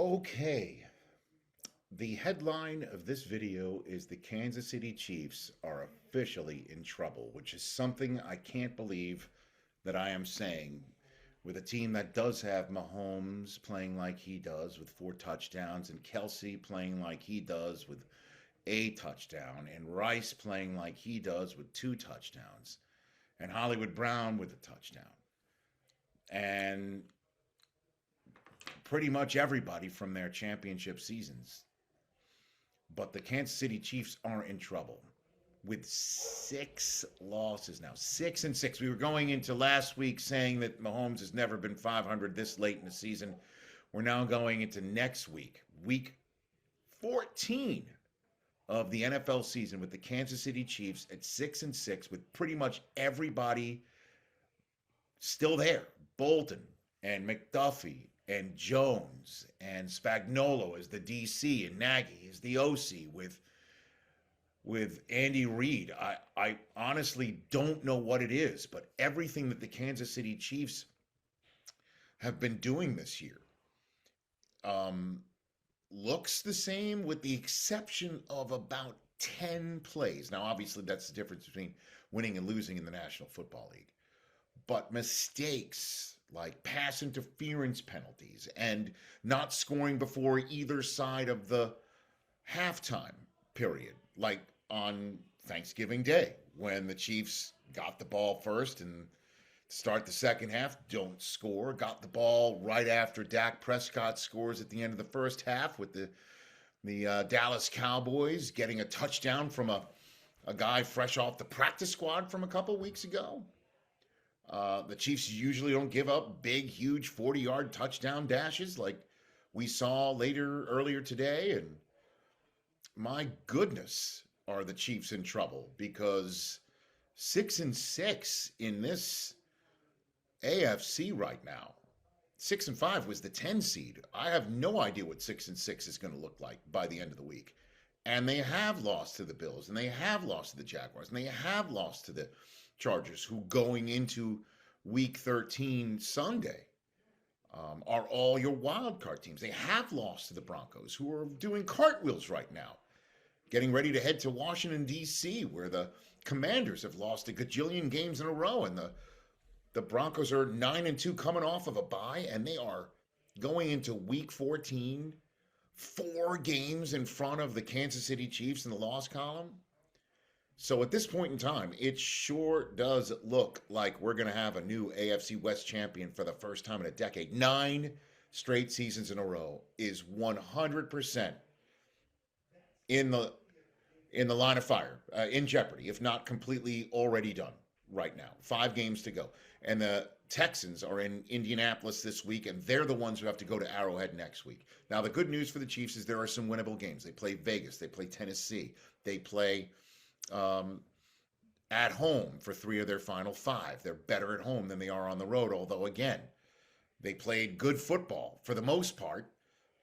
Okay, the headline of this video is the Kansas City Chiefs are officially in trouble, which is something I can't believe that I am saying with a team that does have Mahomes playing like he does with 4 touchdowns and Kelsey playing like he does with a touchdown and Rice playing like he does with 2 touchdowns and Hollywood Brown with a touchdown. And pretty much everybody from their championship seasons. But the Kansas City Chiefs are in trouble with 6 losses now. 6-6. We were going into last week saying that Mahomes has never been 500 this late in the season. We're now going into next week, week 14 of the NFL season, with the Kansas City Chiefs at 6-6, with pretty much everybody still there. Bolton and McDuffie and Jones and Spagnuolo as the DC and Nagy as the OC with Andy Reid. I honestly don't know what it is, but everything that the Kansas City Chiefs have been doing this year looks the same, with the exception of about 10 plays. Now, obviously, that's the difference between winning and losing in the National Football League. But mistakes like pass interference penalties and not scoring before either side of the halftime period, like on Thanksgiving Day when the Chiefs got the ball first and start the second half, don't score, got the ball right after Dak Prescott scores at the end of the first half, with the Dallas Cowboys getting a touchdown from a guy fresh off the practice squad from a couple weeks ago. The Chiefs usually don't give up big, huge 40-yard touchdown dashes like we saw earlier today. And my goodness, are the Chiefs in trouble, because 6-6 in this AFC right now. 6-5 was the 10 seed. I have no idea what 6-6 is going to look like by the end of the week. And they have lost to the Bills, and they have lost to the Jaguars, and they have lost to the Chargers, who going into week 13 Sunday are all your wild card teams. They have lost to the Broncos, who are doing cartwheels right now, getting ready to head to Washington, D.C., where the Commanders have lost a gajillion games in a row, and the Broncos are 9-2 coming off of a bye, and they are going into week 14, 4 games in front of the Kansas City Chiefs in the loss column. So at this point in time, it sure does look like we're going to have a new AFC West champion for the first time in a decade. 9 straight seasons in a row is 100% in the line of fire, in jeopardy, if not completely already done right now. 5 games to go. And the Texans are in Indianapolis this week, and they're the ones who have to go to Arrowhead next week. Now, the good news for the Chiefs is there are some winnable games. They play Vegas. They play Tennessee. They play at home for 3 of their final 5. They're better at home than they are on the road, although, again, they played good football for the most part,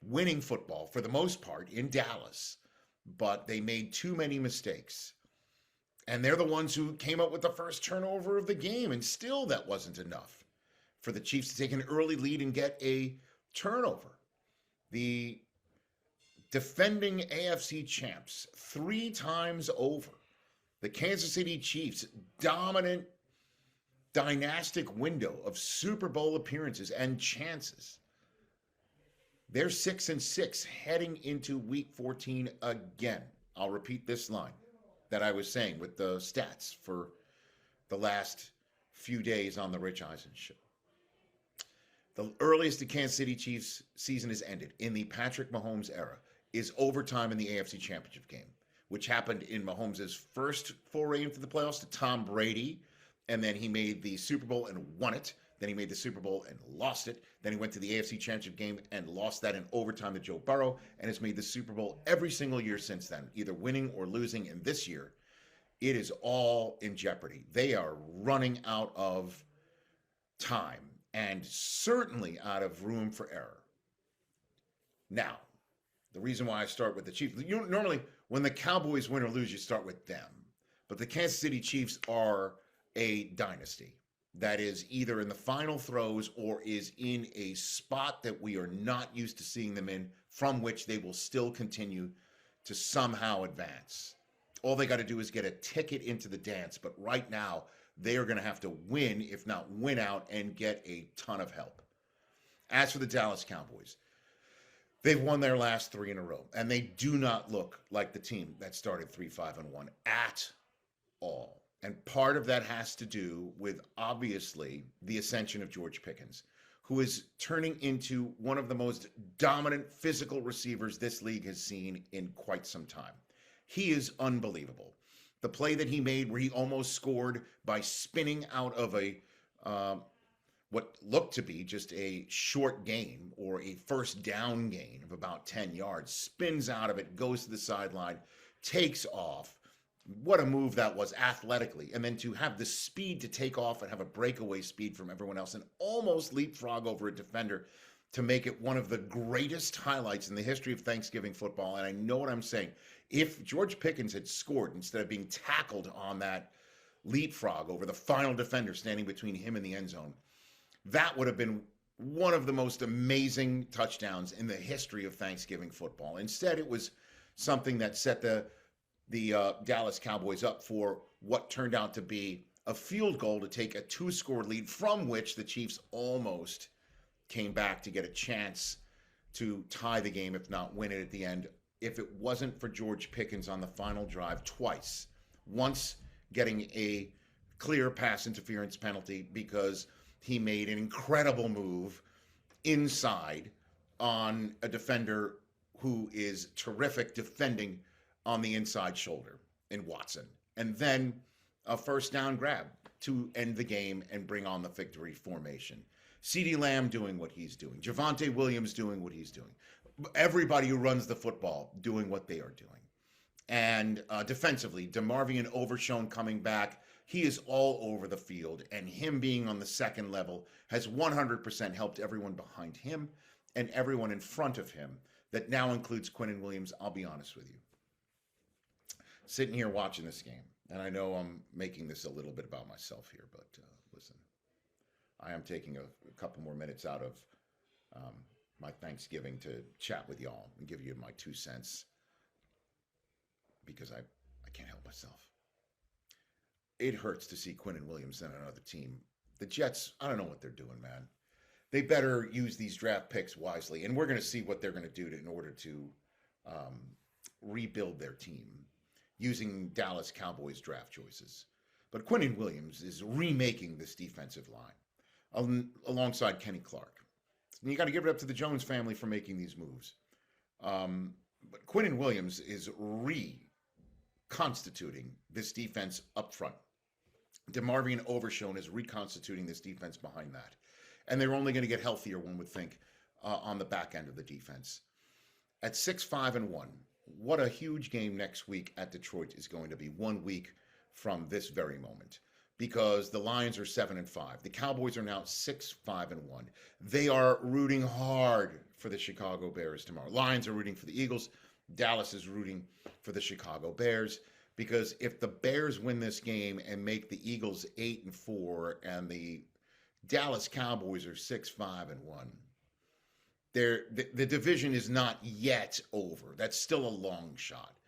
winning football for the most part in Dallas, but they made too many mistakes. And they're the ones who came up with the first turnover of the game, and still that wasn't enough for the Chiefs to take an early lead and get a turnover. The defending AFC champs 3 times over, the Kansas City Chiefs' dominant dynastic window of Super Bowl appearances and chances. They're 6-6 heading into week 14 again. I'll repeat this line that I was saying with the stats for the last few days on the Rich Eisen Show. The earliest the Kansas City Chiefs season has ended in the Patrick Mahomes era is overtime in the AFC Championship game, which happened in Mahomes' first foray into the playoffs to Tom Brady, and then he made the Super Bowl and won it. Then he made the Super Bowl and lost it. Then he went to the AFC Championship game and lost that in overtime to Joe Burrow, and has made the Super Bowl every single year since then, either winning or losing. And this year, it is all in jeopardy. They are running out of time and certainly out of room for error. Now, the reason why I start with the Chiefs, normally when the Cowboys win or lose, you start with them. But the Kansas City Chiefs are a dynasty. that is either in the final throws or is in a spot that we are not used to seeing them in, from which they will still continue to somehow advance. All they got to do is get a ticket into the dance, but right now they are going to have to win, if not win out, and get a ton of help. As for the Dallas Cowboys, they've won their last 3 in a row, and they do not look like the team that started 3-5-1 at all. And part of that has to do with, obviously, the ascension of George Pickens, who is turning into one of the most dominant physical receivers this league has seen in quite some time. He is unbelievable. The play that he made where he almost scored by spinning out of a what looked to be just a short gain or a first down gain of about 10 yards, spins out of it, goes to the sideline, takes off. What a move that was athletically. And then to have the speed to take off and have a breakaway speed from everyone else and almost leapfrog over a defender to make it one of the greatest highlights in the history of Thanksgiving football. And I know what I'm saying. If George Pickens had scored instead of being tackled on that leapfrog over the final defender standing between him and the end zone, that would have been one of the most amazing touchdowns in the history of Thanksgiving football. Instead, it was something that set the Dallas Cowboys up for what turned out to be a field goal to take a 2-score lead, from which the Chiefs almost came back to get a chance to tie the game, if not win it at the end, if it wasn't for George Pickens on the final drive twice. Once getting a clear pass interference penalty because he made an incredible move inside on a defender who is terrific defending on the inside shoulder in Watson. And then a first down grab to end the game and bring on the victory formation. CeeDee Lamb doing what he's doing. Javonte Williams doing what he's doing. Everybody who runs the football doing what they are doing. And defensively, DeMarvion Overshown coming back. He is all over the field. And him being on the second level has 100% helped everyone behind him and everyone in front of him. That now includes Quinnen Williams. I'll be honest with you. Sitting here watching this game, and I know I'm making this a little bit about myself here, but listen, I am taking a couple more minutes out of my Thanksgiving to chat with y'all and give you my 2 cents because I can't help myself. It hurts to see Quinnen Williams and another team. The Jets, I don't know what they're doing, man. They better use these draft picks wisely, and we're going to see what they're going to do in order to rebuild their team using Dallas Cowboys draft choices. But Quinnen Williams is remaking this defensive line alongside Kenny Clark. And you got to give it up to the Jones family for making these moves. But Quinnen Williams is reconstituting this defense up front. DeMarvion Overshown is reconstituting this defense behind that. And they're only going to get healthier, one would think, on the back end of the defense. At 6-5-1, what a huge game next week at Detroit is going to be, 1 week from this very moment, because the Lions are 7-5. The Cowboys are now 6-5-1. They are rooting hard for the Chicago Bears tomorrow. Lions are rooting for the Eagles. Dallas is rooting for the Chicago Bears, because if the Bears win this game and make the Eagles 8-4 and the Dallas Cowboys are 6-5-1, the division is not yet over. That's still a long shot.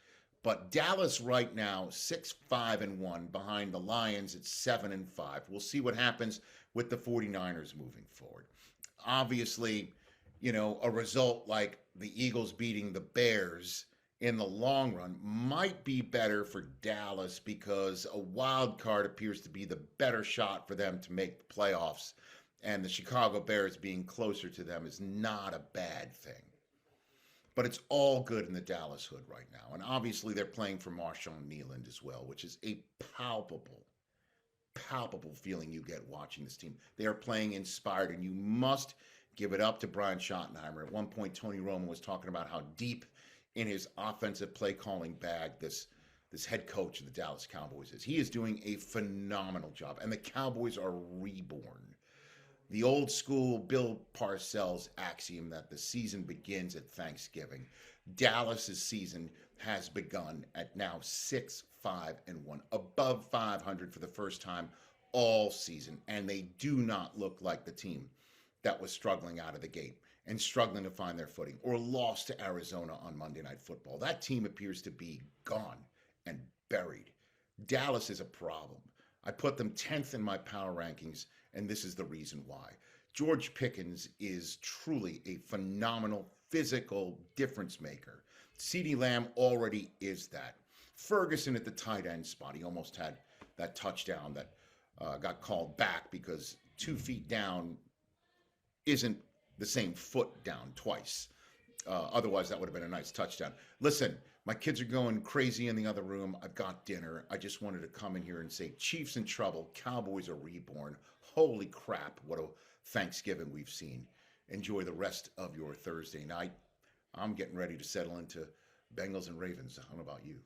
But Dallas right now, 6-5-1 behind the Lions at 7-5. We'll see what happens with the 49ers moving forward. Obviously, a result like the Eagles beating the Bears in the long run might be better for Dallas, because a wild card appears to be the better shot for them to make the playoffs. And the Chicago Bears being closer to them is not a bad thing. But it's all good in the Dallas hood right now. And obviously they're playing for Marshawn Kneeland as well, which is a palpable feeling you get watching this team. They are playing inspired, and you must give it up to Brian Schottenheimer. At one point, Tony Romo was talking about how deep in his offensive play calling bag this head coach of the Dallas Cowboys is. He is doing a phenomenal job, and the Cowboys are reborn. The old school Bill Parcells axiom that the season begins at Thanksgiving. Dallas's season has begun at now 6-5-1, above 500 for the first time all season, and they do not look like the team that was struggling out of the gate and struggling to find their footing or lost to Arizona on Monday Night Football. That team appears to be gone and buried. Dallas is a problem. I put them 10th in my power rankings, and this is the reason why. George Pickens is truly a phenomenal physical difference maker. CeeDee Lamb already is that. Ferguson at the tight end spot. He almost had that touchdown that got called back because 2 feet down isn't the same foot down twice. Otherwise, that would have been a nice touchdown. Listen, my kids are going crazy in the other room. I've got dinner. I just wanted to come in here and say Chiefs in trouble. Cowboys are reborn. Holy crap, what a Thanksgiving we've seen. Enjoy the rest of your Thursday night. I'm getting ready to settle into Bengals and Ravens. I don't know about you.